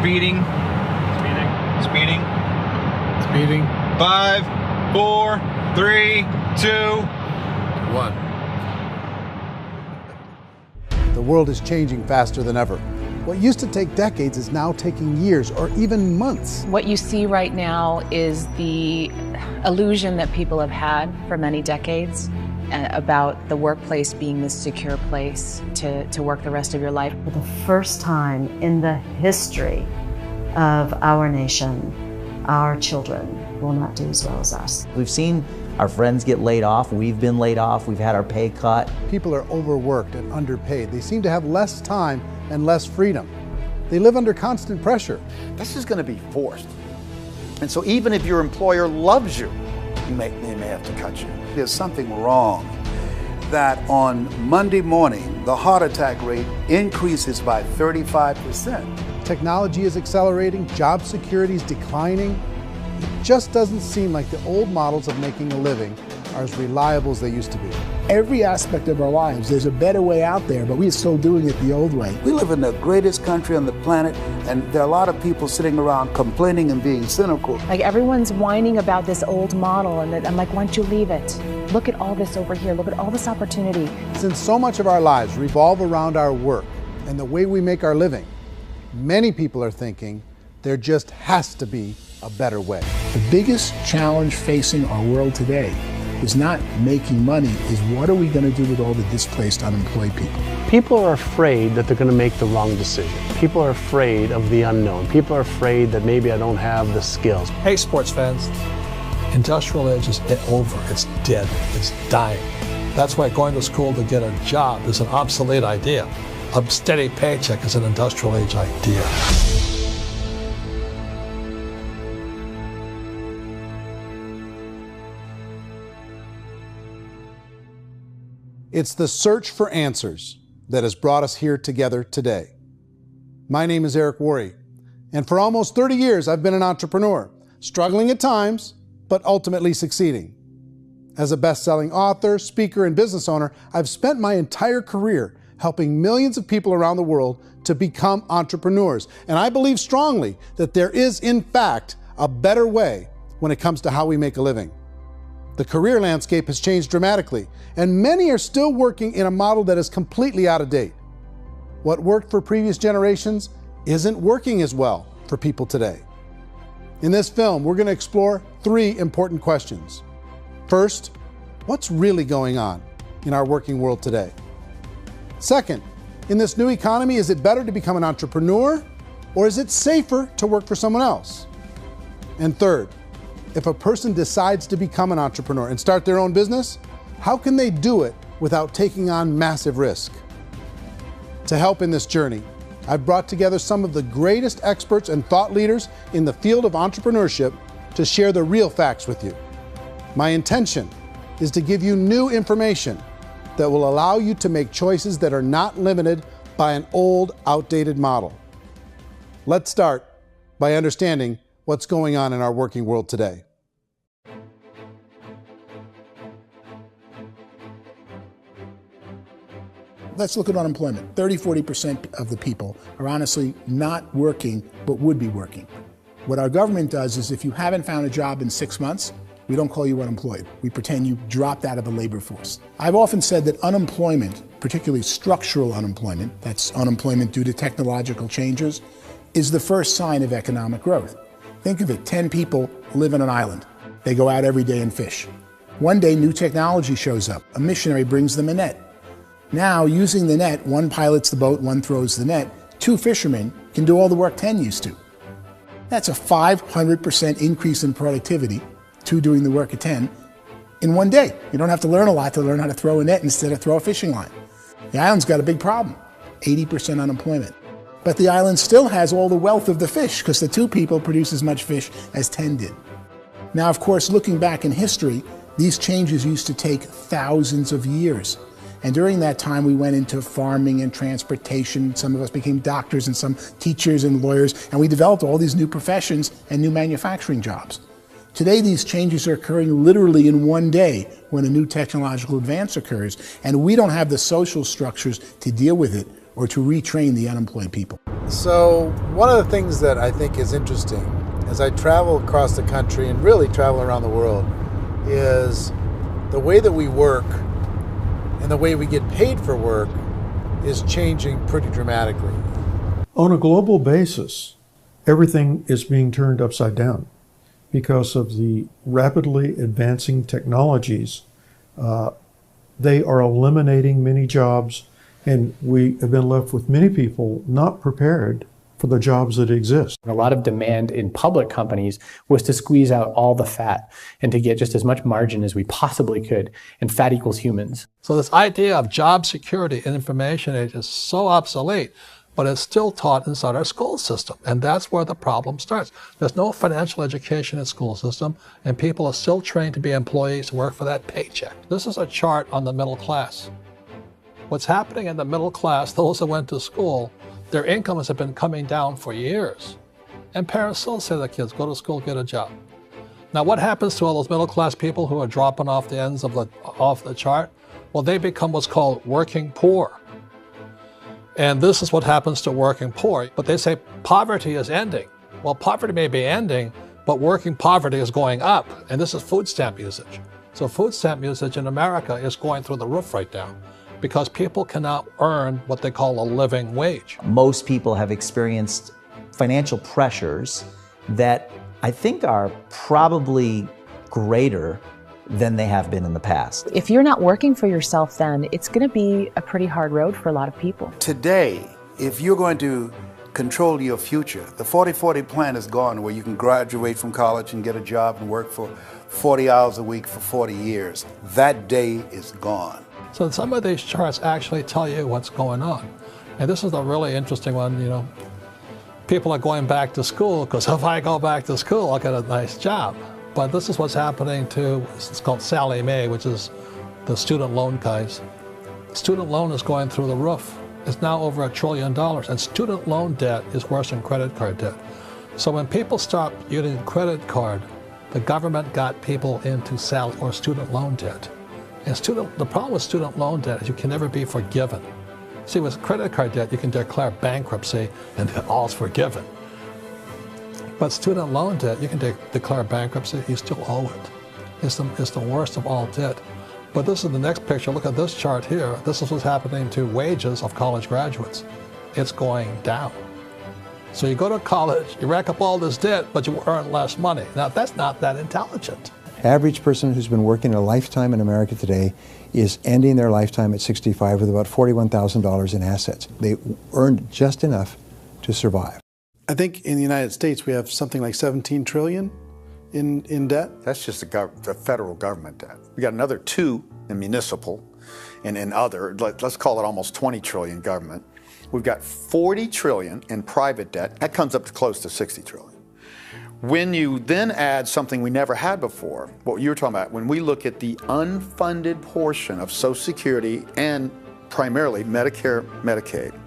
Speeding. Speeding. Speeding. 5, 4, 3, 2, 1. The world is changing faster than ever. What used to take decades is now taking years or even months. What you see right now is the illusion that people have had for many decades about the workplace being this secure place to work the rest of your life. For the first time in the history of our nation, our children will not do as well as us. We've seen our friends get laid off. We've been laid off. We've had our pay cut. People are overworked and underpaid. They seem to have less time and less freedom. They live under constant pressure. This is going to be forced. And so even if your employer loves you, they may have to cut you. There's something wrong that on Monday morning, the heart attack rate increases by 35%. Technology is accelerating, job security is declining. It just doesn't seem like the old models of making a living are as reliable as they used to be. Every aspect of our lives, there's a better way out there, but we're still doing it the old way. We live in the greatest country on the planet, and there are a lot of people sitting around complaining and being cynical. Like everyone's whining about this old model, and I'm like, why don't you leave it? Look at all this over here. Look at all this opportunity. Since so much of our lives revolve around our work and the way we make our living, many people are thinking there just has to be a better way. The biggest challenge facing our world today is not making money, is what are we going to do with all the displaced, unemployed people? People are afraid that they're going to make the wrong decision. People are afraid of the unknown. People are afraid that maybe I don't have the skills. Hey, sports fans, industrial age is over. It's dead. It's dying. That's why going to school to get a job is an obsolete idea. A steady paycheck is an industrial age idea. It's the search for answers that has brought us here together today. My name is Eric Worre, and for almost 30 years I've been an entrepreneur, struggling at times, but ultimately succeeding. As a best-selling author, speaker, and business owner, I've spent my entire career helping millions of people around the world to become entrepreneurs. And I believe strongly that there is, in fact, a better way when it comes to how we make a living. The career landscape has changed dramatically, and many are still working in a model that is completely out of date. What worked for previous generations isn't working as well for people today. In this film, we're going to explore 3 important questions. First, what's really going on in our working world today? Second, in this new economy, is it better to become an entrepreneur, or is it safer to work for someone else? And third, if a person decides to become an entrepreneur and start their own business, how can they do it without taking on massive risk? To help in this journey, I've brought together some of the greatest experts and thought leaders in the field of entrepreneurship to share the real facts with you. My intention is to give you new information that will allow you to make choices that are not limited by an old, outdated model. Let's start by understanding what's going on in our working world today. Let's look at unemployment. 30–40% of the people are honestly not working, but would be working. What our government does is if you haven't found a job in 6 months, we don't call you unemployed. We pretend you dropped out of the labor force. I've often said that unemployment, particularly structural unemployment, that's unemployment due to technological changes, is the first sign of economic growth. Think of it, 10 people live on an island. They go out every day and fish. One day, new technology shows up. A missionary brings them a net. Now, using the net, one pilots the boat, one throws the net. 2 fishermen can do all the work 10 used to. That's a 500% increase in productivity, 2 doing the work of 10, in one day. You don't have to learn a lot to learn how to throw a net instead of throw a fishing line. The island's got a big problem, 80% unemployment. But the island still has all the wealth of the fish because the 2 people produce as much fish as 10 did. Now, of course, looking back in history, these changes used to take thousands of years. And during that time, we went into farming and transportation. Some of us became doctors and some teachers and lawyers, and we developed all these new professions and new manufacturing jobs. Today, these changes are occurring literally in one day when a new technological advance occurs, and we don't have the social structures to deal with it or to retrain the unemployed people. So one of the things that I think is interesting as I travel across the country and really travel around the world is the way that we work and the way we get paid for work is changing pretty dramatically. On a global basis, everything is being turned upside down because of the rapidly advancing technologies. They are eliminating many jobs, and we have been left with many people not prepared for the jobs that exist. A lot of demand in public companies was to squeeze out all the fat and to get just as much margin as we possibly could, and fat equals humans. So this idea of job security and information age is so obsolete, but it's still taught inside our school system, and that's where the problem starts. There's no financial education in school system, and people are still trained to be employees to work for that paycheck. This is a chart on the middle class. What's happening in the middle class, those that went to school, their incomes have been coming down for years. And parents still say to their kids, go to school, get a job. Now what happens to all those middle class people who are dropping off the ends of off the chart? Well, they become what's called working poor. And this is what happens to working poor. But they say poverty is ending. Well, poverty may be ending, but working poverty is going up. And this is food stamp usage. So food stamp usage in America is going through the roof right now, because people cannot earn what they call a living wage. Most people have experienced financial pressures that I think are probably greater than they have been in the past. If you're not working for yourself, then it's going to be a pretty hard road for a lot of people. Today, if you're going to control your future, the 40-40 plan is gone, where you can graduate from college and get a job and work for 40 hours a week for 40 years. That day is gone. So some of these charts actually tell you what's going on. And this is a really interesting one, you know. People are going back to school because if I go back to school, I'll get a nice job. But this is what's happening to, it's called Sallie Mae, which is the student loan guys. Student loan is going through the roof. It's now over $1 trillion, and student loan debt is worse than credit card debt. So when people stopped using credit card, the government got people into student loan debt. And the problem with student loan debt is you can never be forgiven. See, with credit card debt, you can declare bankruptcy and all's forgiven. But student loan debt, you can declare bankruptcy, you still owe it. It's the worst of all debt. But this is the next picture. Look at this chart here. This is what's happening to wages of college graduates. It's going down. So you go to college, you rack up all this debt, but you earn less money. Now, that's not that intelligent. Average person who's been working a lifetime in America today is ending their lifetime at 65 with about $41,000 in assets. They earned just enough to survive. I think in the United States we have something like 17 trillion in debt. That's just the federal government debt. We got another 2 in municipal and in other, let's call it almost 20 trillion government. We've got 40 trillion in private debt. That comes up to close to 60 trillion. When you then add something we never had before, what you were talking about, when we look at the unfunded portion of Social Security and primarily Medicare, Medicaid,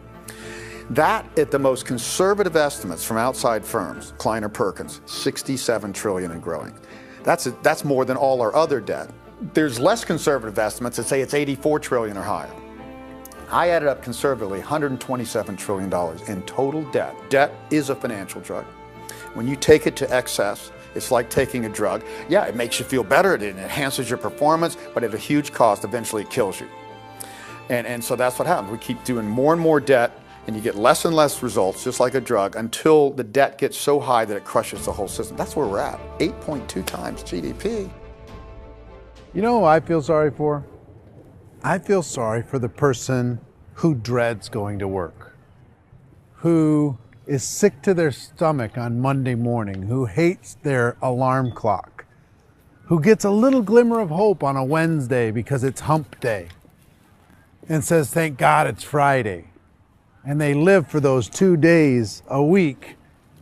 that at the most conservative estimates from outside firms, Kleiner Perkins, 67 trillion and growing. That's more than all our other debt. There's less conservative estimates that say it's 84 trillion or higher. I added up conservatively $127 trillion in total debt. Debt is a financial drug. When you take it to excess, it's like taking a drug. Yeah, it makes you feel better, it enhances your performance, but at a huge cost, eventually it kills you. And so that's what happens. We keep doing more and more debt, and you get less and less results, just like a drug, until the debt gets so high that it crushes the whole system. That's where we're at, 8.2 times GDP. You know who I feel sorry for? I feel sorry for the person who dreads going to work, who is sick to their stomach on Monday morning, who hates their alarm clock, who gets a little glimmer of hope on a Wednesday because it's hump day and says, thank God it's Friday. And they live for those 2 days a week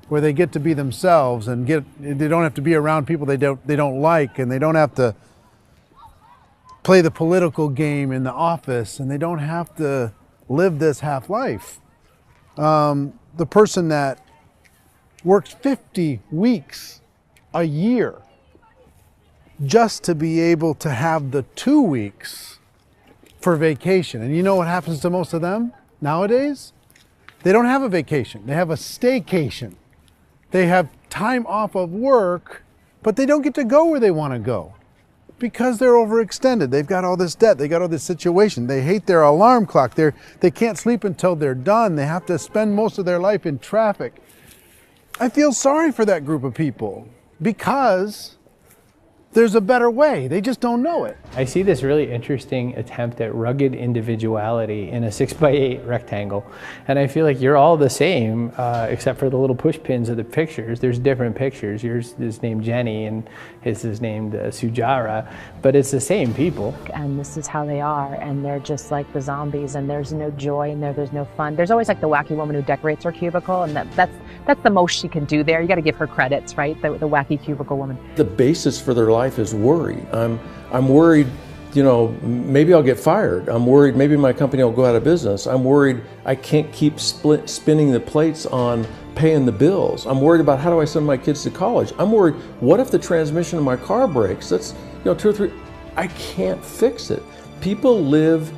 where they get to be themselves and they don't have to be around people they don't like, and they don't have to play the political game in the office, and they don't have to live this half life. The person that works 50 weeks a year just to be able to have the 2 weeks for vacation. And you know what happens to most of them nowadays? They don't have a vacation. They have a staycation. They have time off of work, but they don't get to go where they want to go because they're overextended. They've got all this debt. They got all this situation. They hate their alarm clock. They can't sleep until they're done. They have to spend most of their life in traffic. I feel sorry for that group of people because there's a better way. They just don't know it. I see this really interesting attempt at rugged individuality in a 6x8 rectangle. And I feel like you're all the same, except for the little push pins of the pictures. There's different pictures. Yours is named Jenny and his is named Sujara, but it's the same people. And this is how they are, and they're just like the zombies, and there's no joy in there, there's no fun. There's always like the wacky woman who decorates her cubicle, and that's the most she can do there. You got to give her credits, right? The wacky cubicle woman. The basis for their life is worry. I'm worried, you know, maybe I'll get fired. I'm worried maybe my company will go out of business. I'm worried I can't keep spinning the plates on paying the bills. I'm worried about how do I send my kids to college. I'm worried, what if the transmission of my car breaks? That's, you know, 2 or 3, I can't fix it. People live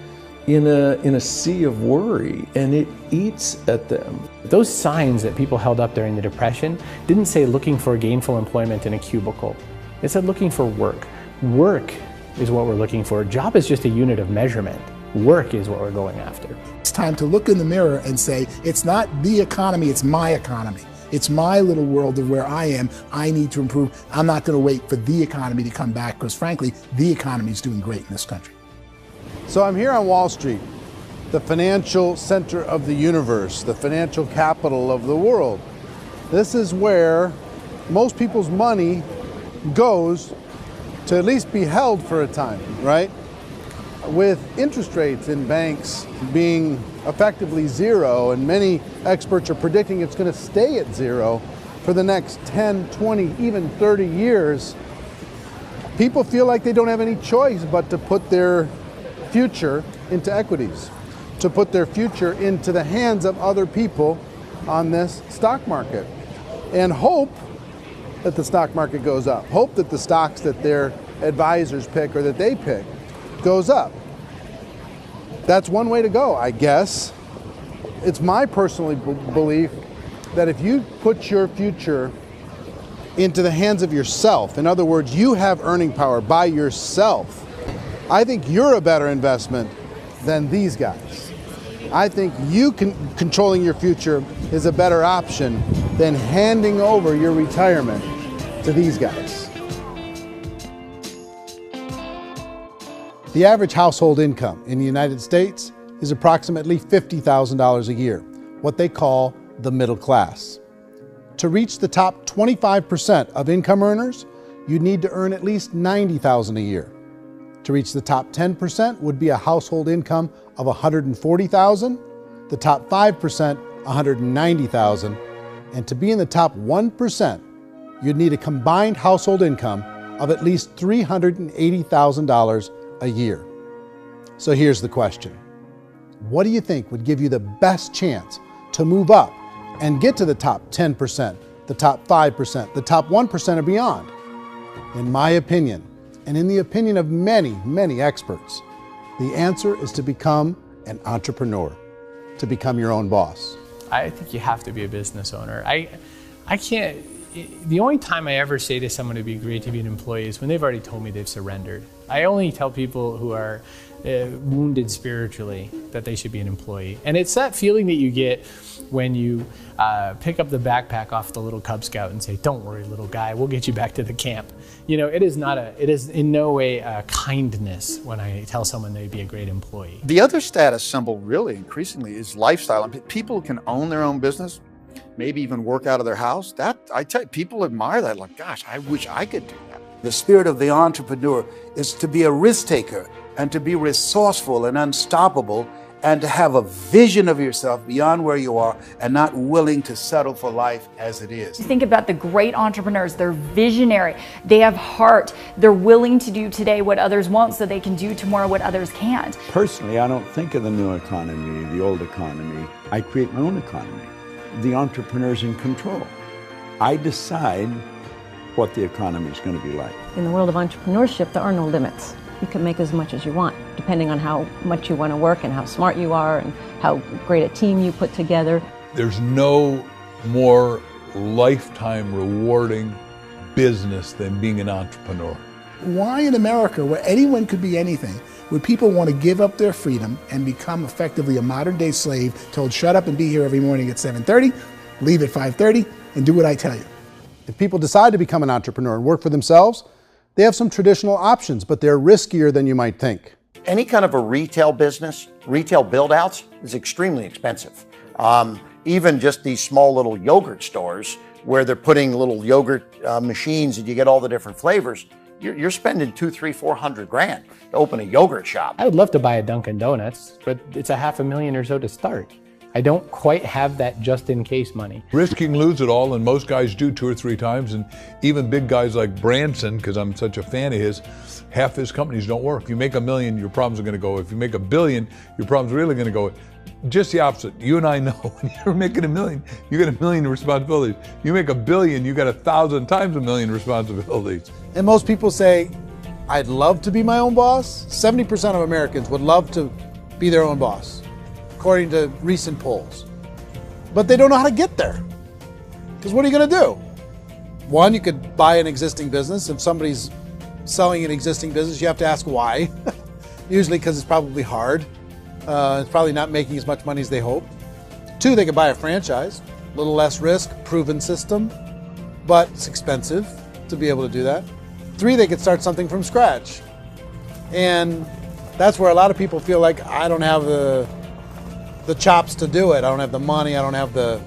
in a sea of worry, and it eats at them. Those signs that people held up during the Depression didn't say looking for gainful employment in a cubicle. It said looking for work. Work is what we're looking for. Job is just a unit of measurement. Work is what we're going after. It's time to look in the mirror and say, it's not the economy, it's my economy. It's my little world of where I am. I need to improve. I'm not going to wait for the economy to come back because, frankly, the economy is doing great in this country. So I'm here on Wall Street, the financial center of the universe, the financial capital of the world. This is where most people's money goes to at least be held for a time, right? With interest rates in banks being effectively zero, and many experts are predicting it's going to stay at zero for the next 10, 20, even 30 years, people feel like they don't have any choice but to put their future into equities, to put their future into the hands of other people on this stock market, and hope that the stock market goes up, hope that the stocks that their advisors pick or that they pick goes up. That's one way to go, I guess. It's my personal belief that if you put your future into the hands of yourself, in other words, you have earning power by yourself, I think you're a better investment than these guys. I think you controlling your future is a better option than handing over your retirement to these guys. The average household income in the United States is approximately $50,000 a year, what they call the middle class. To reach the top 25% of income earners, you'd need to earn at least $90,000 a year. To reach the top 10% would be a household income of $140,000, the top 5%, $190,000, and to be in the top 1%, you'd need a combined household income of at least $380,000 a year. So here's the question. What do you think would give you the best chance to move up and get to the top 10%, the top 5%, the top 1% or beyond? In my opinion, and in the opinion of many, many experts, the answer is to become an entrepreneur, to become your own boss. I think you have to be a business owner. I can't, the only time I ever say to someone it'd be great to be an employee is when they've already told me they've surrendered. I only tell people who are wounded spiritually that they should be an employee. And it's that feeling that you get when you pick up the backpack off the little Cub Scout and say, "Don't worry, little guy, we'll get you back to the camp." You know, it is in no way a kindness when I tell someone they'd be a great employee. The other status symbol really increasingly is lifestyle. And people can own their own business, maybe even work out of their house. That, I tell you, people admire that, like, gosh, I wish I could do that. The spirit of the entrepreneur is to be a risk taker and to be resourceful and unstoppable and to have a vision of yourself beyond where you are and not willing to settle for life as it is. Think about the great entrepreneurs. They're visionary. They have heart. They're willing to do today what others won't so they can do tomorrow what others can't. Personally, I don't think of the new economy, the old economy. I create my own economy. The entrepreneur's in control. I decide what the economy is going to be like. In the world of entrepreneurship, there are no limits. You can make as much as you want, depending on how much you want to work and how smart you are and how great a team you put together. There's no more lifetime rewarding business than being an entrepreneur. Why in America, where anyone could be anything, would people want to give up their freedom and become effectively a modern-day slave, told shut up and be here every morning at 7:30, leave at 5:30, and do what I tell you? If people decide to become an entrepreneur and work for themselves, they have some traditional options, but they're riskier than you might think. Any kind of a retail business, retail build-outs, is extremely expensive. Even just these small little yogurt stores where they're putting little yogurt machines and you get all the different flavors, you're spending $200,000, $300,000, $400,000 to open a yogurt shop. I would love to buy a Dunkin' Donuts, but it's a $500,000 or so to start. I don't quite have that just in case money. Risking lose it all, and most guys do 2 or 3 times, and even big guys like Branson, because I'm such a fan of his, half his companies don't work. If you make $1 million, your problems are going to go. If you make $1 billion, your problems are really going to go. Just the opposite. You and I know when you're making $1 million, you get $1 million responsibilities. You make $1 billion, you got 1,000 times $1 million responsibilities. And most people say, I'd love to be my own boss. 70% of Americans would love to be their own boss, according to recent polls. But they don't know how to get there. Because what are you going to do? One, you could buy an existing business. If somebody's selling an existing business, you have to ask why. Usually because it's probably hard. It's probably not making as much money as they hope. 2, they could buy a franchise. A little less risk, proven system, but it's expensive to be able to do that. 3, they could start something from scratch. And that's where a lot of people feel like, I don't have the chops to do it. I don't have the money. I don't have the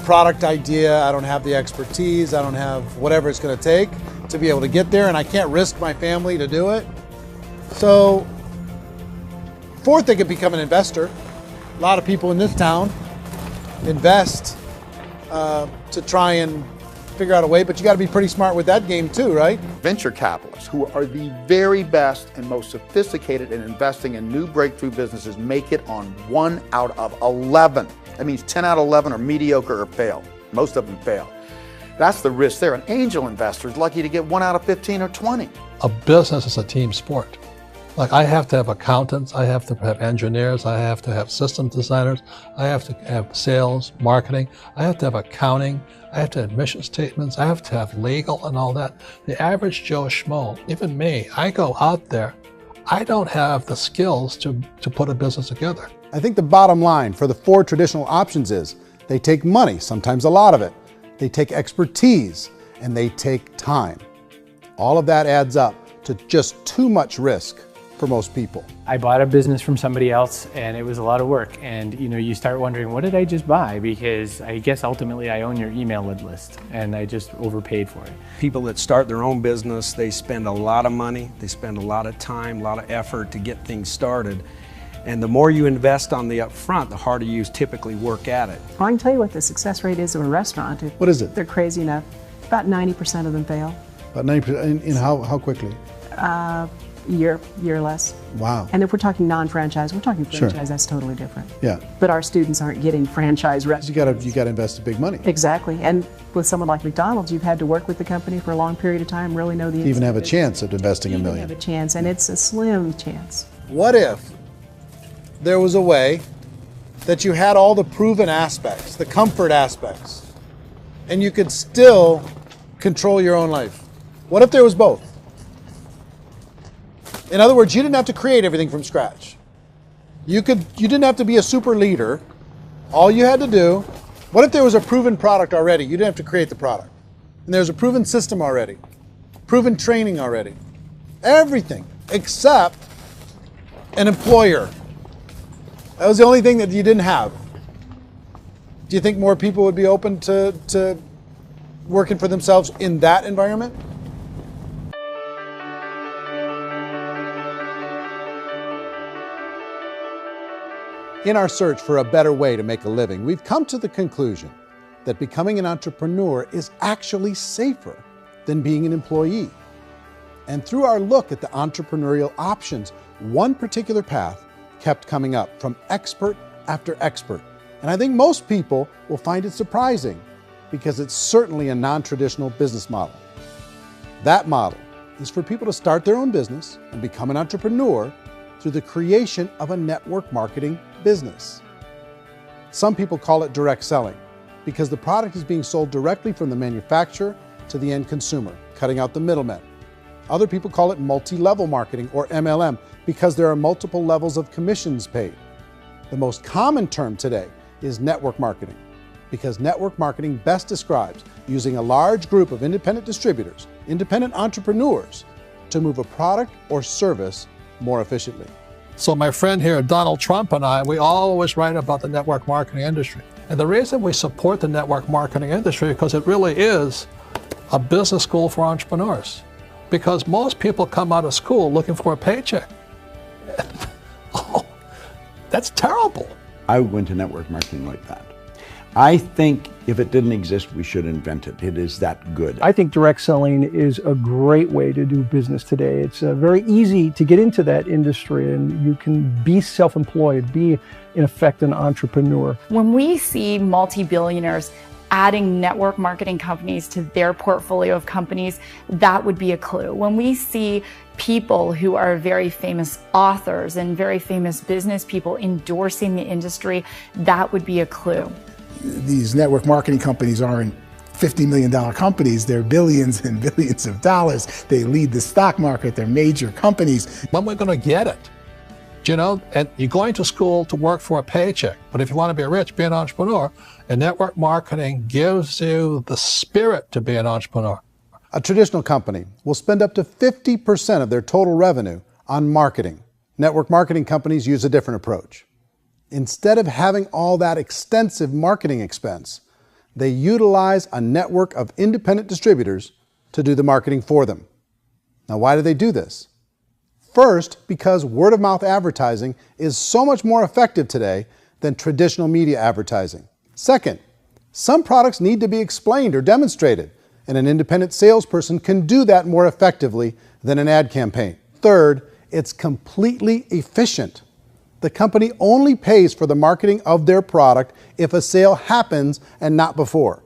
product idea. I don't have the expertise. I don't have whatever it's going to take to be able to get there, and I can't risk my family to do it. So 4th, they could become an investor. A lot of people in this town invest to try and figure out a way, but you got to be pretty smart with that game too, right? Venture capitalists, who are the very best and most sophisticated in investing in new breakthrough businesses, make it on 1 out of 11. That means 10 out of 11 are mediocre or fail. Most of them fail. That's the risk there. An angel investor is lucky to get 1 out of 15 or 20. A business is a team sport. Like, I have to have accountants, I have to have engineers, I have to have system designers, I have to have sales, marketing, I have to have accounting, I have to have mission statements, I have to have legal and all that. The average Joe Schmo, even me, I go out there, I don't have the skills to put a business together. I think the bottom line for the 4 traditional options is they take money, sometimes a lot of it. They take expertise, and they take time. All of that adds up to just too much risk for most people. I bought a business from somebody else and it was a lot of work. And you start wondering, what did I just buy? Because I guess ultimately I own your email list and I just overpaid for it. People that start their own business, they spend a lot of money, they spend a lot of time, a lot of effort to get things started. And the more you invest on the upfront, the harder you typically work at it. Well, I can tell you what the success rate is of a restaurant. What is it? They're crazy enough. About 90% of them fail. About 90%, in how quickly? Year less. Wow. And if we're talking non-franchise, we're talking franchise, Sure. That's totally different. Yeah. But our students aren't getting franchise restaurants. You gotta invest big money. Exactly. And with someone like McDonald's, you've had to work with the company for a long period of time, really know the To even have a business. chance at investing $1 million. Have a chance, and it's a slim chance. What if there was a way that you had all the proven aspects, the comfort aspects, and you could still control your own life? What if there was both? In other words, you didn't have to create everything from scratch. You didn't have to be a super leader. All you had to do, what if there was a proven product already? You didn't have to create the product. And there's a proven system already, proven training already. Everything except an employer. That was the only thing that you didn't have. Do you think more people would be open to working for themselves in that environment? In our search for a better way to make a living, we've come to the conclusion that becoming an entrepreneur is actually safer than being an employee. And through our look at the entrepreneurial options, one particular path kept coming up from expert after expert. And I think most people will find it surprising because it's certainly a non-traditional business model. That model is for people to start their own business and become an entrepreneur through the creation of a network marketing business. Some people call it direct selling because the product is being sold directly from the manufacturer to the end consumer, cutting out the middlemen. Other people call it multi-level marketing, or MLM, because there are multiple levels of commissions paid. The most common term today is network marketing, because network marketing best describes using a large group of independent distributors, independent entrepreneurs, to move a product or service more efficiently. So my friend here, Donald Trump, and I, we always write about the network marketing industry. And the reason we support the network marketing industry is because it really is a business school for entrepreneurs. Because most people come out of school looking for a paycheck. Oh, that's terrible. I would go into network marketing like that. I think if it didn't exist, we should invent it. It is that good. I think direct selling is a great way to do business today. It's very easy to get into that industry, and you can be self-employed, be in effect an entrepreneur. When we see multi-billionaires adding network marketing companies to their portfolio of companies, that would be a clue. When we see people who are very famous authors and very famous business people endorsing the industry, that would be a clue. These network marketing companies aren't $50 million companies, they're billions and billions of dollars. They lead the stock market, they're major companies. When we're going to get it? You know, and you're going to school to work for a paycheck, but if you want to be rich, be an entrepreneur, and network marketing gives you the spirit to be an entrepreneur. A traditional company will spend up to 50% of their total revenue on marketing. Network marketing companies use a different approach. Instead of having all that extensive marketing expense, they utilize a network of independent distributors to do the marketing for them. Now, why do they do this? First, because word-of-mouth advertising is so much more effective today than traditional media advertising. Second, some products need to be explained or demonstrated, and an independent salesperson can do that more effectively than an ad campaign. Third, it's completely efficient. The company only pays for the marketing of their product if a sale happens and not before.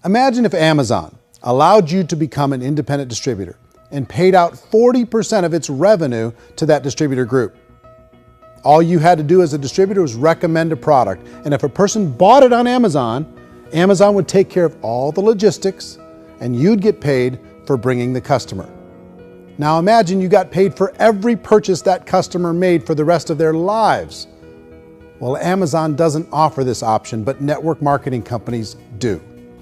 Imagine if Amazon allowed you to become an independent distributor and paid out 40% of its revenue to that distributor group. All you had to do as a distributor was recommend a product, and if a person bought it on Amazon, Amazon would take care of all the logistics, and you'd get paid for bringing the customer. Now imagine you got paid for every purchase that customer made for the rest of their lives. Well, Amazon doesn't offer this option, but network marketing companies do.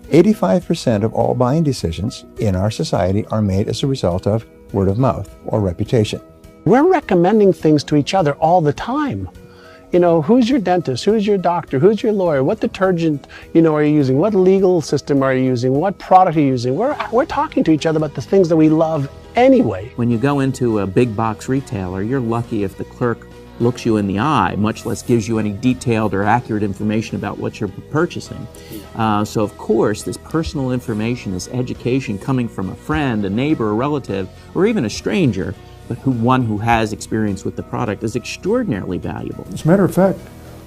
85% of all buying decisions in our society are made as a result of word of mouth or reputation. We're recommending things to each other all the time. You know, who's your dentist? Who's your doctor? Who's your lawyer? What detergent, are you using? What legal system are you using? What product are you using? We're talking to each other about the things that we love anyway. When you go into a big box retailer, you're lucky if the clerk looks you in the eye, much less gives you any detailed or accurate information about what you're purchasing. So of course, this personal information, this education coming from a friend, a neighbor, a relative, or even a stranger, but one who has experience with the product is extraordinarily valuable. As a matter of fact,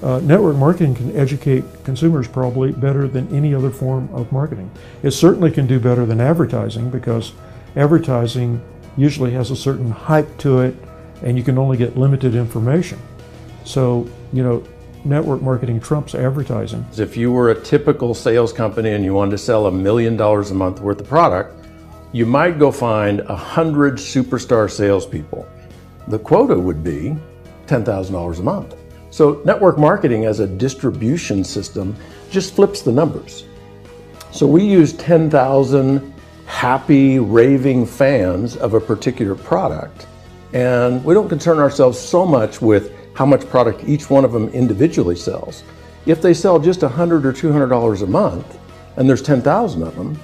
network marketing can educate consumers probably better than any other form of marketing. It certainly can do better than advertising, because advertising usually has a certain hype to it, and you can only get limited information. So, network marketing trumps advertising. If you were a typical sales company and you wanted to sell $1 million a month worth of product, you might go find 100 superstar salespeople. The quota would be $10,000 a month. So network marketing as a distribution system just flips the numbers. So we use 10,000 happy, raving fans of a particular product, and we don't concern ourselves so much with how much product each one of them individually sells. If they sell just $100 or $200 a month, and there's 10,000 of them,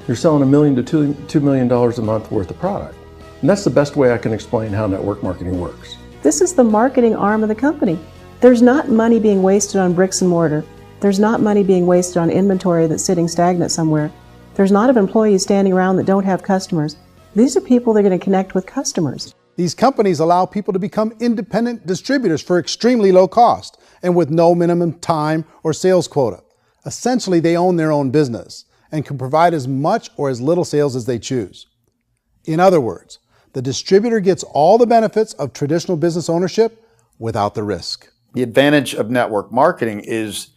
you're selling $1 million to $2 million a month worth of product. And that's the best way I can explain how network marketing works. This is the marketing arm of the company. There's not money being wasted on bricks and mortar. There's not money being wasted on inventory that's sitting stagnant somewhere. There's not of employees standing around that don't have customers. These are people that are going to connect with customers. These companies allow people to become independent distributors for extremely low cost and with no minimum time or sales quota. Essentially, they own their own business and can provide as much or as little sales as they choose. In other words, the distributor gets all the benefits of traditional business ownership without the risk. The advantage of network marketing is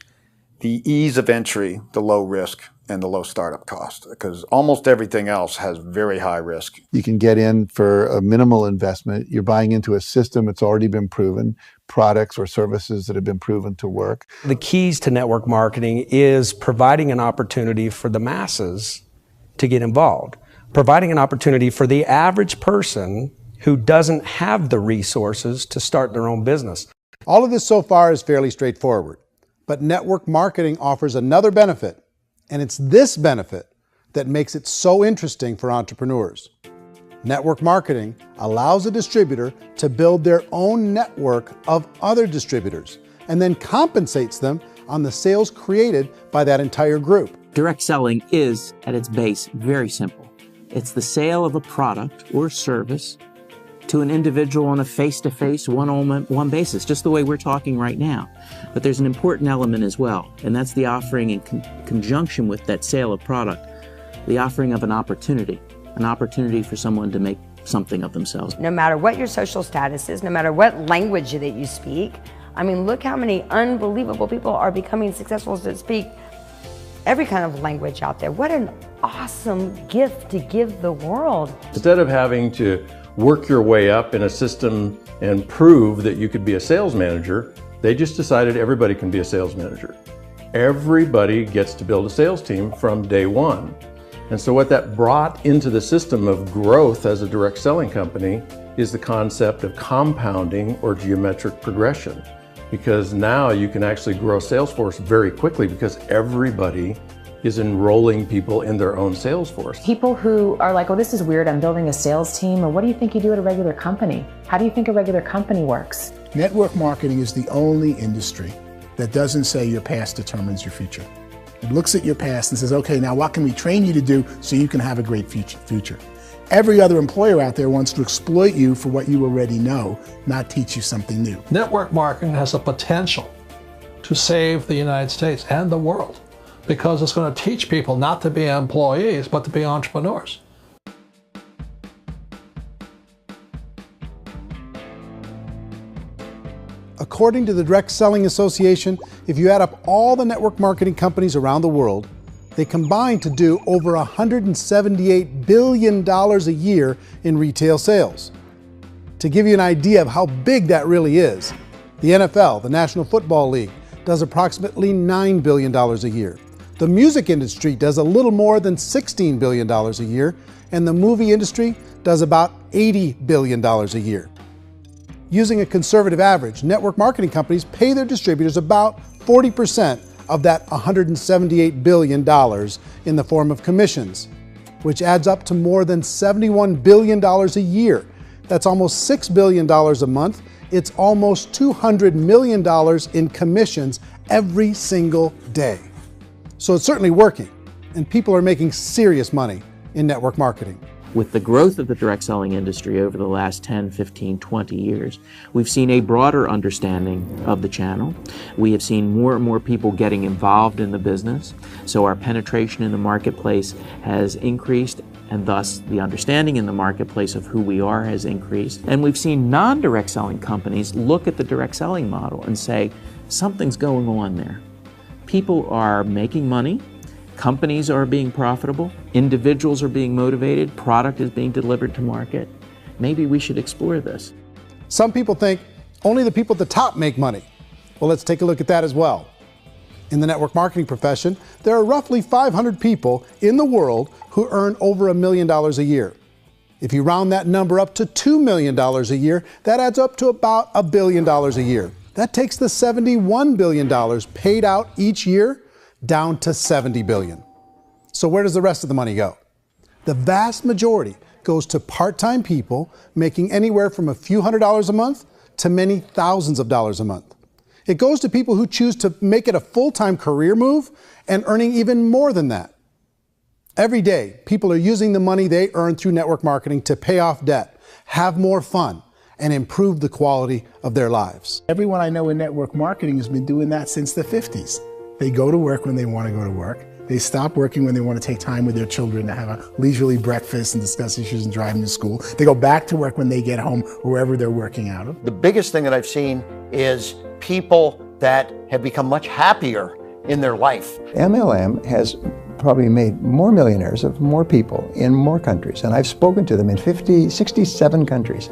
the ease of entry, the low risk, and the low startup cost, because almost everything else has very high risk. You can get in for a minimal investment. You're buying into a system that's already been proven, products or services that have been proven to work. The keys to network marketing is providing an opportunity for the masses to get involved, providing an opportunity for the average person who doesn't have the resources to start their own business. All of this so far is fairly straightforward, but network marketing offers another benefit, and it's this benefit that makes it so interesting for entrepreneurs. Network marketing allows a distributor to build their own network of other distributors and then compensates them on the sales created by that entire group. Direct selling is, at its base, very simple. It's the sale of a product or service to an individual on a face-to-face, one-on-one basis, just the way we're talking right now. But there's an important element as well, and that's the offering in conjunction with that sale of product, the offering of an opportunity for someone to make something of themselves. No matter what your social status is, no matter what language that you speak, I mean, look how many unbelievable people are becoming successful that speak every kind of language out there. What an awesome gift to give the world. Instead of having to work your way up in a system and prove that you could be a sales manager, they just decided everybody can be a sales manager. Everybody gets to build a sales team from day one. And so what that brought into the system of growth as a direct selling company is the concept of compounding or geometric progression. Because now you can actually grow Salesforce very quickly because everybody is enrolling people in their own sales force. People who are like, oh, this is weird, I'm building a sales team, or what do you think you do at a regular company? How do you think a regular company works? Network marketing is the only industry that doesn't say your past determines your future. It looks at your past and says, okay, now what can we train you to do so you can have a great future? Every other employer out there wants to exploit you for what you already know, not teach you something new. Network marketing has the potential to save the United States and the world, because it's going to teach people not to be employees, but to be entrepreneurs. According to the Direct Selling Association, if you add up all the network marketing companies around the world, they combine to do over $178 billion a year in retail sales. To give you an idea of how big that really is, the NFL, the National Football League, does approximately $9 billion a year. The music industry does a little more than $16 billion a year, and the movie industry does about $80 billion a year. Using a conservative average, network marketing companies pay their distributors about 40% of that $178 billion in the form of commissions, which adds up to more than $71 billion a year. That's almost $6 billion a month. It's almost $200 million in commissions every single day. So it's certainly working, and people are making serious money in network marketing. With the growth of the direct selling industry over the last 10, 15, 20 years, we've seen a broader understanding of the channel. We have seen more and more people getting involved in the business, so our penetration in the marketplace has increased, and thus the understanding in the marketplace of who we are has increased. And we've seen non-direct selling companies look at the direct selling model and say, something's going on there. People are making money. Companies are being profitable, individuals are being motivated, product is being delivered to market. Maybe we should explore this. Some people think only the people at the top make money. Well, let's take a look at that as well. In the network marketing profession, there are roughly 500 people in the world who earn over $1 million a year. If you round that number up to $2 million a year, that adds up to about $1 billion a year. That takes the $71 billion paid out each year down to $70 billion. So where does the rest of the money go? The vast majority goes to part-time people making anywhere from a few $100s a month to many thousands of dollars a month. It goes to people who choose to make it a full-time career move and earning even more than that. Every day, people are using the money they earn through network marketing to pay off debt, have more fun, and improve the quality of their lives. Everyone I know in network marketing has been doing that since the 50s. They go to work when they want to go to work. They stop working when they want to take time with their children to have a leisurely breakfast and discuss issues and drive them to school. They go back to work when they get home, wherever they're working out of. The biggest thing that I've seen is people that have become much happier in their life. MLM has probably made more millionaires of more people in more countries, and I've spoken to them in 67 countries,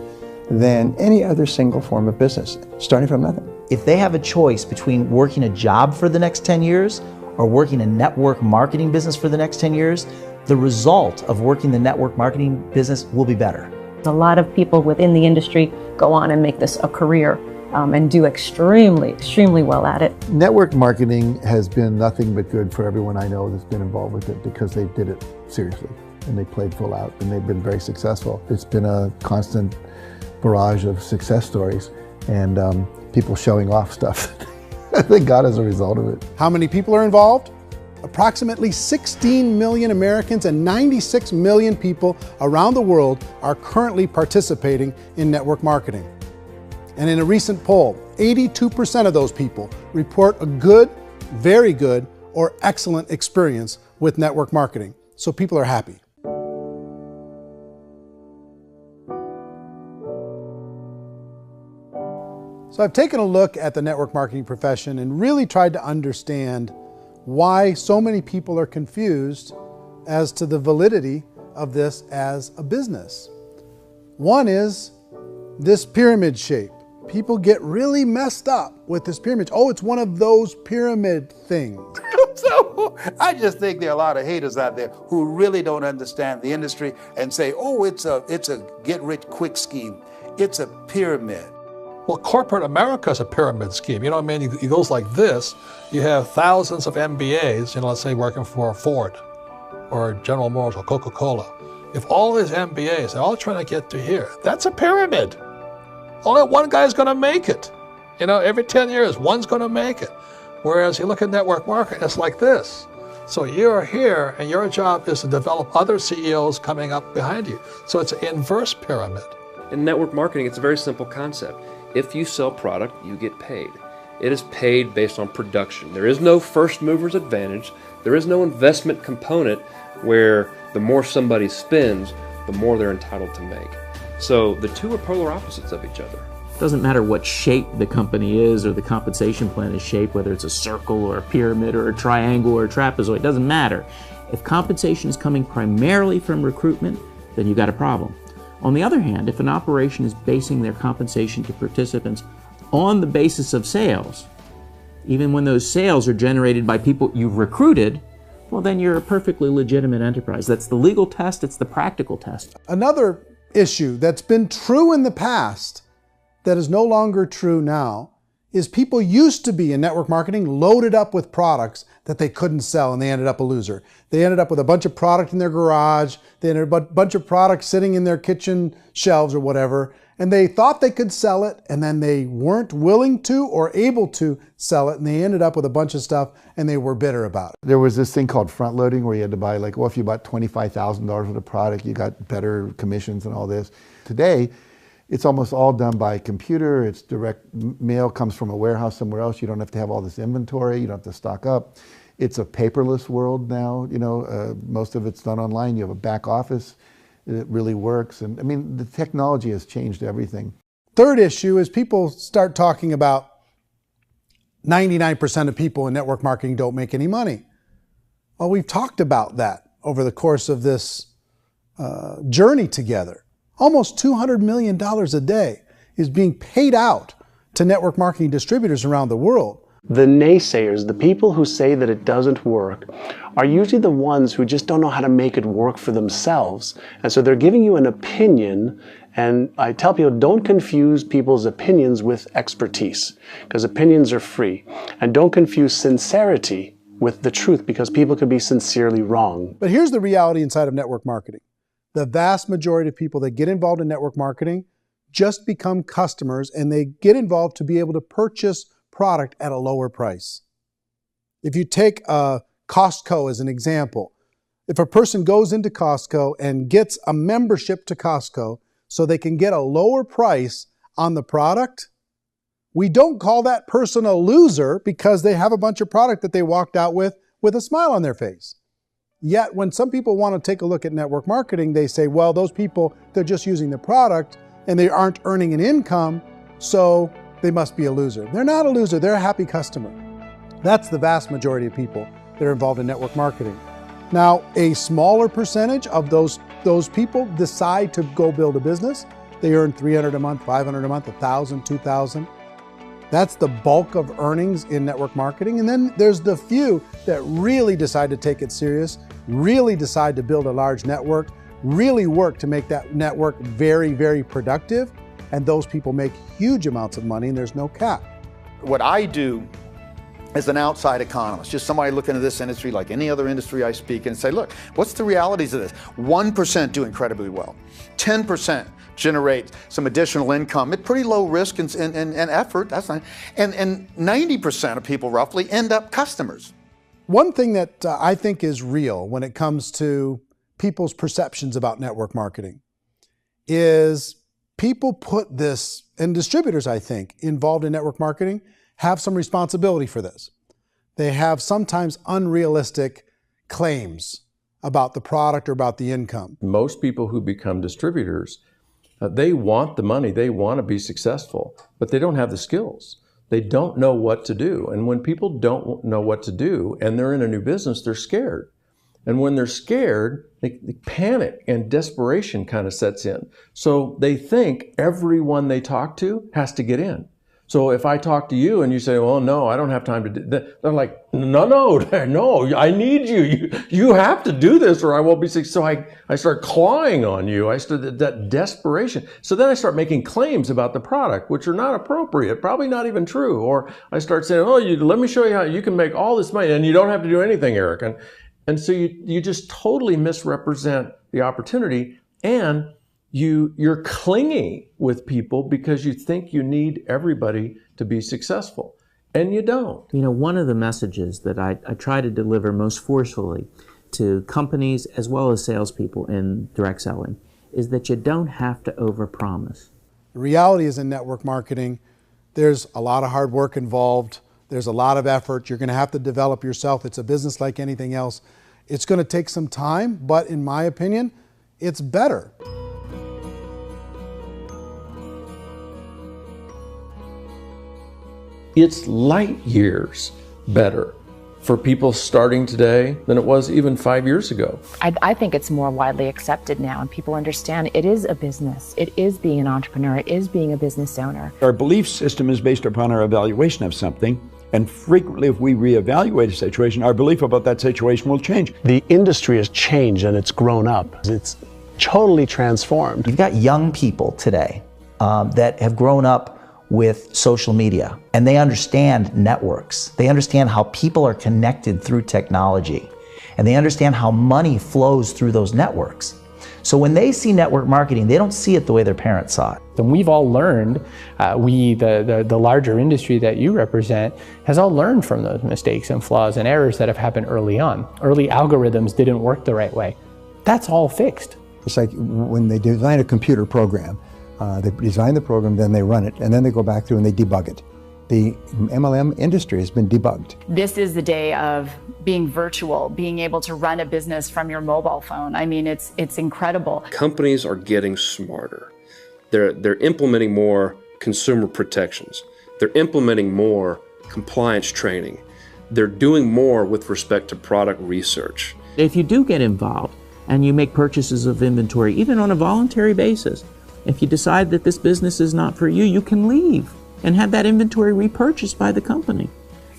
than any other single form of business, starting from nothing. If they have a choice between working a job for the next 10 years or working a network marketing business for the next 10 years, the result of working the network marketing business will be better. A lot of people within the industry go on and make this a career and do extremely well at it. Network marketing has been nothing but good for everyone I know that's been involved with it because they did it seriously and they played full out and they've been very successful. It's been a constant barrage of success stories and people showing off stuff they got as a result of it. How many people are involved? Approximately 16 million Americans and 96 million people around the world are currently participating in network marketing. And in a recent poll, 82% of those people report a good, very good, or excellent experience with network marketing. So people are happy. So I've taken a look at the network marketing profession and really tried to understand why so many people are confused as to the validity of this as a business. One is this pyramid shape. People get really messed up with this pyramid. Oh, it's one of those pyramid things. So I just think there are a lot of haters out there who really don't understand the industry and say, oh, it's a get-rich-quick scheme. It's a pyramid. Well, corporate America is a pyramid scheme. You know what I mean? It goes like this. You have thousands of MBAs, let's say working for Ford or General Motors or Coca-Cola. If all these MBAs, they're all trying to get to here, that's a pyramid. Only one guy's going to make it. Every 10 years, one's going to make it. Whereas you look at network marketing, it's like this. So you're here, and your job is to develop other CEOs coming up behind you. So it's an inverse pyramid. In network marketing, it's a very simple concept. If you sell product, you get paid. It is paid based on production. There is no first mover's advantage. There is no investment component where the more somebody spends, the more they're entitled to make. So the two are polar opposites of each other. It doesn't matter what shape the company is or the compensation plan is shaped, whether it's a circle or a pyramid or a triangle or a trapezoid, it doesn't matter. If compensation is coming primarily from recruitment, then you've got a problem. On the other hand, if an operation is basing their compensation to participants on the basis of sales, even when those sales are generated by people you've recruited, well, then you're a perfectly legitimate enterprise. That's the legal test, it's the practical test. Another issue that's been true in the past that is no longer true now is people used to be in network marketing loaded up with products that they couldn't sell and they ended up a loser. They ended up with a bunch of product in their garage, they ended up with a bunch of products sitting in their kitchen shelves or whatever, and they thought they could sell it and then they weren't willing to or able to sell it and they ended up with a bunch of stuff and they were bitter about it. There was this thing called front loading where you had to buy if you bought $25,000 worth of product, you got better commissions and all this. Today, it's almost all done by computer. It's direct mail, comes from a warehouse somewhere else. You don't have to have all this inventory. You don't have to stock up. It's a paperless world now. Most of it's done online. You have a back office. It really works. And I mean, the technology has changed everything. Third issue is people start talking about 99% of people in network marketing don't make any money. Well, we've talked about that over the course of this journey together. Almost $200 million a day is being paid out to network marketing distributors around the world. The naysayers, the people who say that it doesn't work, are usually the ones who just don't know how to make it work for themselves. And so they're giving you an opinion, and I tell people, don't confuse people's opinions with expertise, because opinions are free. And don't confuse sincerity with the truth, because people can be sincerely wrong. But here's the reality inside of network marketing. The vast majority of people that get involved in network marketing just become customers and they get involved to be able to purchase product at a lower price. If you take Costco as an example, if a person goes into Costco and gets a membership to Costco so they can get a lower price on the product, we don't call that person a loser because they have a bunch of product that they walked out with a smile on their face. Yet when some people want to take a look at network marketing, they say, well, those people, they're just using the product and they aren't earning an income, so they must be a loser. They're not a loser, they're a happy customer. That's the vast majority of people that are involved in network marketing. Now, a smaller percentage of those people decide to go build a business. They earn $300 a month, $500 a month, $1,000, $2,000. That's the bulk of earnings in network marketing. And then there's the few that really decide to take it serious, really decide to build a large network, really work to make that network very, very productive. And those people make huge amounts of money and there's no cap. What I do as an outside economist, just somebody looking at this industry like any other industry I speak and say, look, what's the realities of this? 1% do incredibly well. 10% generate some additional income at pretty low risk and effort. That's not, and 90% of people roughly end up customers. One thing that I think is real when it comes to people's perceptions about network marketing is people put this, and distributors, I think, involved in network marketing have some responsibility for this. They have sometimes unrealistic claims about the product or about the income. Most people who become distributors, they want the money, they want to be successful, but they don't have the skills. They don't know what to do. And when people don't know what to do and they're in a new business, they're scared. And when they're scared, they panic and desperation kind of sets in. So they think everyone they talk to has to get in. So if I talk to you and you say, well, no, I don't have time to do that, they're like, no, I need you. You have to do this or I won't be successful. So I start clawing on you. I start that desperation. So then I start making claims about the product, which are not appropriate, probably not even true. Or I start saying, oh, let me show you how you can make all this money and you don't have to do anything, Eric. And so you just totally misrepresent the opportunity, and you're clingy with people because you think you need everybody to be successful, and you don't. You know, one of the messages that I try to deliver most forcefully to companies as well as salespeople in direct selling is that you don't have to overpromise. The reality is in network marketing, there's a lot of hard work involved. There's a lot of effort. You're going to have to develop yourself. It's a business like anything else. It's going to take some time, but in my opinion, it's better. It's light years better for people starting today than it was even 5 years ago. I think it's more widely accepted now, and people understand it is a business. It is being an entrepreneur. It is being a business owner. Our belief system is based upon our evaluation of something. And frequently, if we reevaluate a situation, our belief about that situation will change. The industry has changed and it's grown up. It's totally transformed. You've got young people today that have grown up with social media, and they understand networks. They understand how people are connected through technology, and they understand how money flows through those networks. So when they see network marketing, they don't see it the way their parents saw it. And we've all learned, the larger industry that you represent, has all learned from those mistakes and flaws and errors that have happened early on. Early algorithms didn't work the right way. That's all fixed. It's like when they design a computer program, they design the program, then they run it, and then they go back through and they debug it. The MLM industry has been debugged. This is the day of being virtual, being able to run a business from your mobile phone. I mean, it's incredible. Companies are getting smarter. They're implementing more consumer protections. They're implementing more compliance training. They're doing more with respect to product research. If you do get involved and you make purchases of inventory, even on a voluntary basis, if you decide that this business is not for you, you can leave and have that inventory repurchased by the company.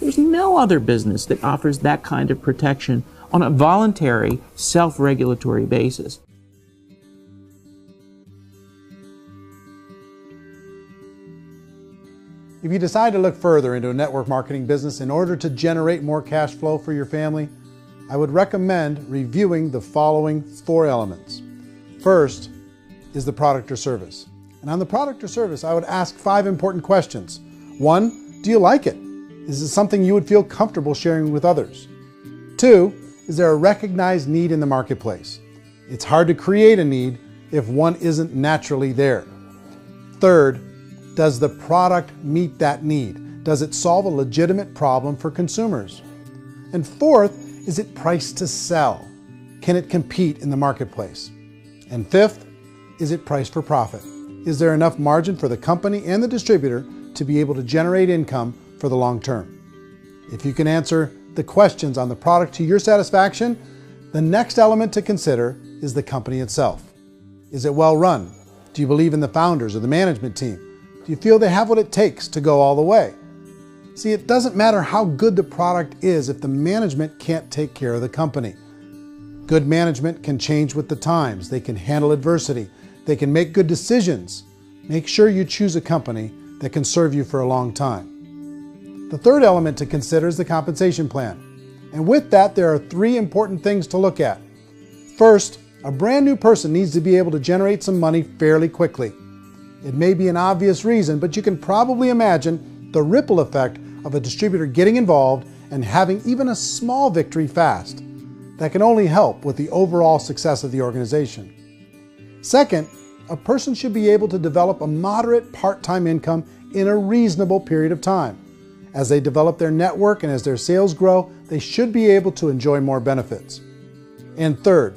There's no other business that offers that kind of protection on a voluntary, self-regulatory basis. If you decide to look further into a network marketing business in order to generate more cash flow for your family, I would recommend reviewing the following 4 elements. First is the product or service. And on the product or service, I would ask 5 important questions. 1, do you like it? Is it something you would feel comfortable sharing with others? 2, is there a recognized need in the marketplace? It's hard to create a need if one isn't naturally there. 3rd, does the product meet that need? Does it solve a legitimate problem for consumers? And 4th, is it priced to sell? Can it compete in the marketplace? And 5th, is it priced for profit? Is there enough margin for the company and the distributor to be able to generate income for the long term? If you can answer the questions on the product to your satisfaction, the next element to consider is the company itself. Is it well run? Do you believe in the founders or the management team? Do you feel they have what it takes to go all the way? See, it doesn't matter how good the product is if the management can't take care of the company. Good management can change with the times. They can handle adversity. They can make good decisions. Make sure you choose a company that can serve you for a long time. The third element to consider is the compensation plan. And with that, there are 3 important things to look at. First, a brand new person needs to be able to generate some money fairly quickly. It may be an obvious reason, but you can probably imagine the ripple effect of a distributor getting involved and having even a small victory fast. That can only help with the overall success of the organization. Second, a person should be able to develop a moderate part-time income in a reasonable period of time. As they develop their network and as their sales grow, they should be able to enjoy more benefits. And third,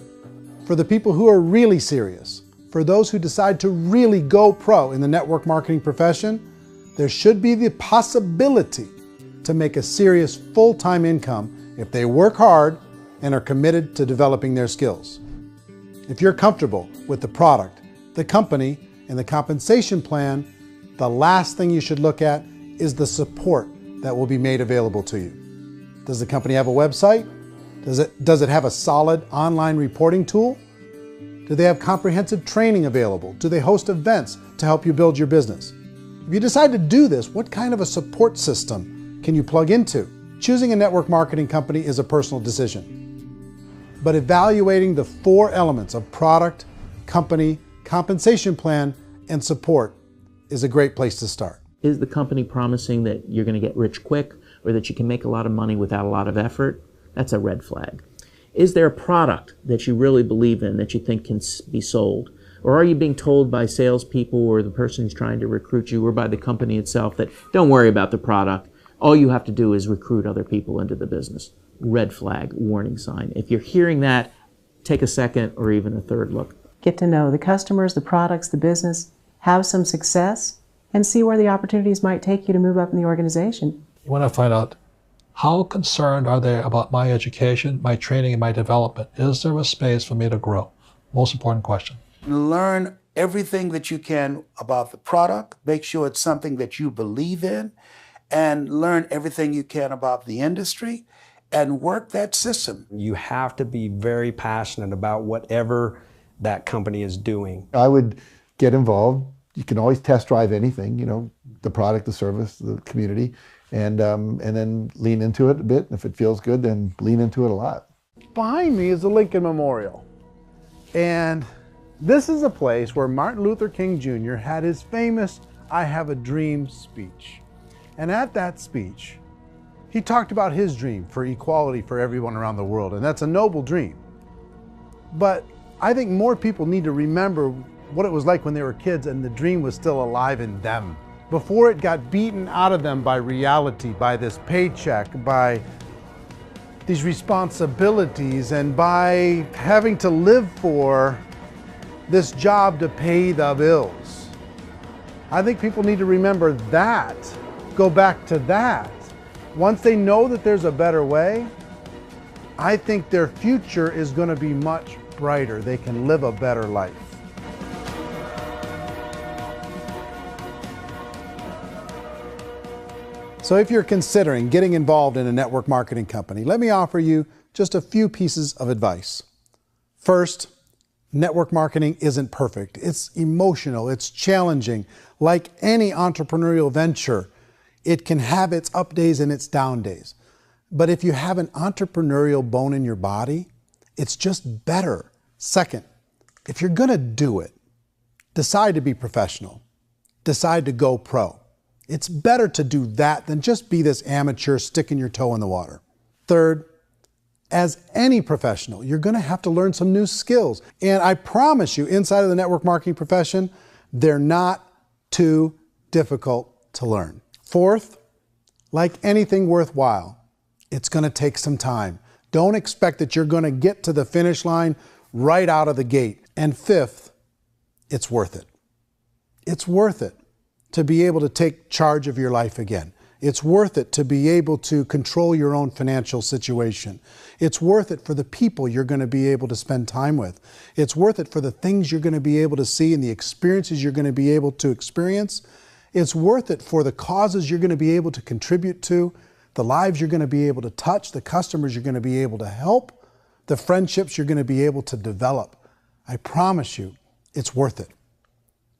for the people who are really serious, for those who decide to really go pro in the network marketing profession, there should be the possibility to make a serious full-time income if they work hard and are committed to developing their skills. If you're comfortable with the product, the company, and the compensation plan, the last thing you should look at is the support that will be made available to you. Does the company have a website? Does it have a solid online reporting tool? Do they have comprehensive training available? Do they host events to help you build your business? If you decide to do this, what kind of a support system can you plug into? Choosing a network marketing company is a personal decision. But evaluating the 4 elements of product, company, compensation plan, and support is a great place to start. Is the company promising that you're going to get rich quick or that you can make a lot of money without a lot of effort? That's a red flag. Is there a product that you really believe in that you think can be sold? Or are you being told by salespeople or the person who's trying to recruit you or by the company itself that don't worry about the product, all you have to do is recruit other people into the business? Red flag, warning sign. If you're hearing that, take a second or even a third look. Get to know the customers, the products, the business, have some success, and see where the opportunities might take you to move up in the organization. You want to find out how concerned are they about my education, my training, and my development? Is there a space for me to grow? Most important question. Learn everything that you can about the product. Make sure it's something that you believe in, and learn everything you can about the industry and work that system. You have to be very passionate about whatever that company is doing. I would get involved. You can always test drive anything, the product, the service, the community, and then lean into it a bit. If it feels good, then lean into it a lot. Behind me is the Lincoln Memorial. And this is a place where Martin Luther King Jr. had his famous "I Have a Dream" speech. And at that speech, he talked about his dream for equality for everyone around the world, and that's a noble dream. But I think more people need to remember what it was like when they were kids and the dream was still alive in them. Before it got beaten out of them by reality, by this paycheck, by these responsibilities, and by having to live for this job to pay the bills. I think people need to remember that, go back to that. Once they know that there's a better way, I think their future is going to be much brighter. They can live a better life. So if you're considering getting involved in a network marketing company, let me offer you just a few pieces of advice. First, network marketing isn't perfect. It's emotional, it's challenging. Like any entrepreneurial venture, it can have its up days and its down days. But if you have an entrepreneurial bone in your body, it's just better. Second, if you're gonna do it, decide to be professional. Decide to go pro. It's better to do that than just be this amateur sticking your toe in the water. Third, as any professional, you're gonna have to learn some new skills. And I promise you, inside of the network marketing profession, they're not too difficult to learn. Fourth, like anything worthwhile, it's gonna take some time. Don't expect that you're gonna get to the finish line right out of the gate. And fifth, it's worth it. It's worth it to be able to take charge of your life again. It's worth it to be able to control your own financial situation. It's worth it for the people you're going to be able to spend time with. It's worth it for the things you're going to be able to see and the experiences you're going to be able to experience. It's worth it for the causes you're going to be able to contribute to, the lives you're going to be able to touch, the customers you're going to be able to help, the friendships you're going to be able to develop. I promise you, it's worth it.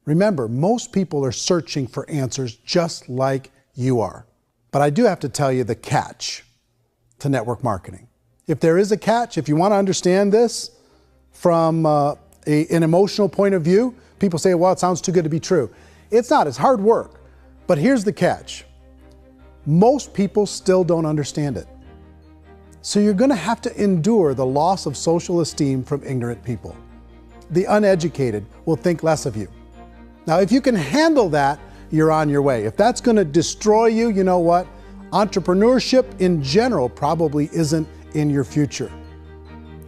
Remember, most people are searching for answers just like you are. But I do have to tell you the catch to network marketing. If there is a catch, if you want to understand this from an emotional point of view, people say, well, it sounds too good to be true. It's not, it's hard work. But here's the catch. Most people still don't understand it. So you're going to have to endure the loss of social esteem from ignorant people. The uneducated will think less of you. Now, if you can handle that, you're on your way. If that's going to destroy you, you know what? Entrepreneurship in general probably isn't in your future.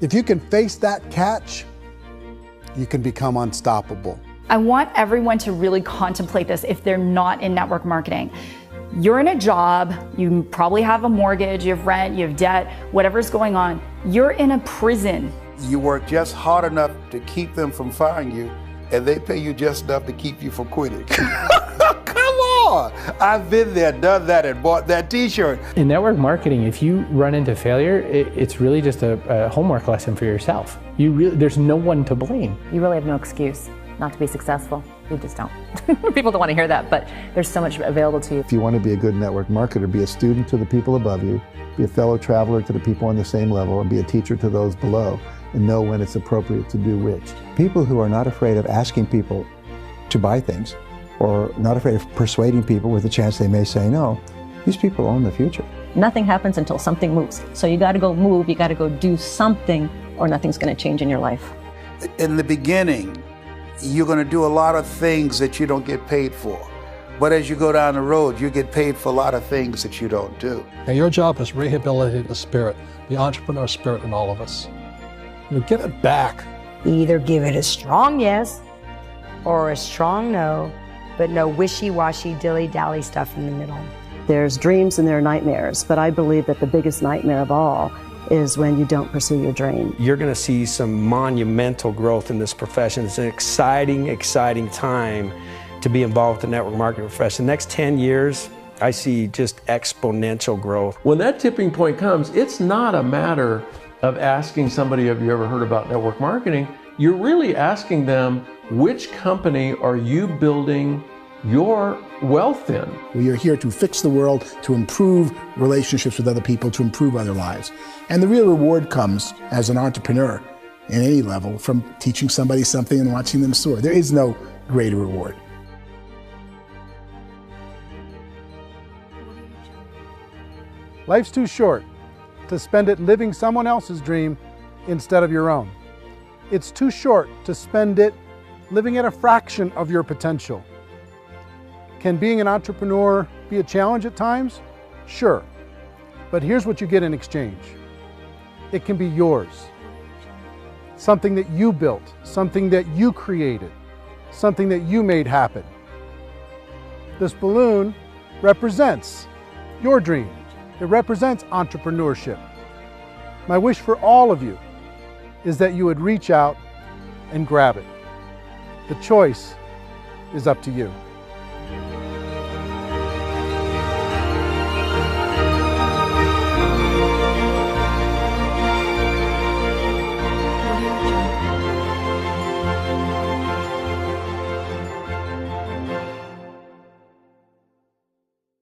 If you can face that catch, you can become unstoppable. I want everyone to really contemplate this if they're not in network marketing. You're in a job, you probably have a mortgage, you have rent, you have debt, whatever's going on. You're in a prison. You work just hard enough to keep them from firing you, and they pay you just enough to keep you from quitting. Come on! I've been there, done that, and bought that t-shirt. In network marketing, if you run into failure, it's really just a homework lesson for yourself. There's no one to blame. You really have no excuse not to be successful. You just don't. People don't want to hear that, but there's so much available to you. If you want to be a good network marketer, be a student to the people above you, be a fellow traveler to the people on the same level, and be a teacher to those below, and know when it's appropriate to do which. People who are not afraid of asking people to buy things, or not afraid of persuading people with a chance they may say no, these people own the future. Nothing happens until something moves. So you got to go move, you got to go do something, or nothing's going to change in your life. In the beginning, you're going to do a lot of things that you don't get paid for. But as you go down the road, you get paid for a lot of things that you don't do. And your job is rehabilitate the spirit, the entrepreneur spirit in all of us. Give it back. Either give it a strong yes or a strong no, but no wishy-washy, dilly-dally stuff in the middle. There's dreams and there are nightmares, but I believe that the biggest nightmare of all is when you don't pursue your dream. You're going to see some monumental growth in this profession. It's an exciting, exciting time to be involved with the network marketing profession. The next 10 years, I see just exponential growth. When that tipping point comes, it's not a matter of asking somebody, have you ever heard about network marketing? You're really asking them, which company are you building your wealth in? We are here to fix the world, to improve relationships with other people, to improve other lives. And the real reward comes as an entrepreneur in any level from teaching somebody something and watching them soar. There is no greater reward. Life's too short to spend it living someone else's dream instead of your own. It's too short to spend it living at a fraction of your potential. Can being an entrepreneur be a challenge at times? Sure. But here's what you get in exchange. It can be yours. Something that you built, something that you created, something that you made happen. This balloon represents your dream. It represents entrepreneurship. My wish for all of you is that you would reach out and grab it. The choice is up to you.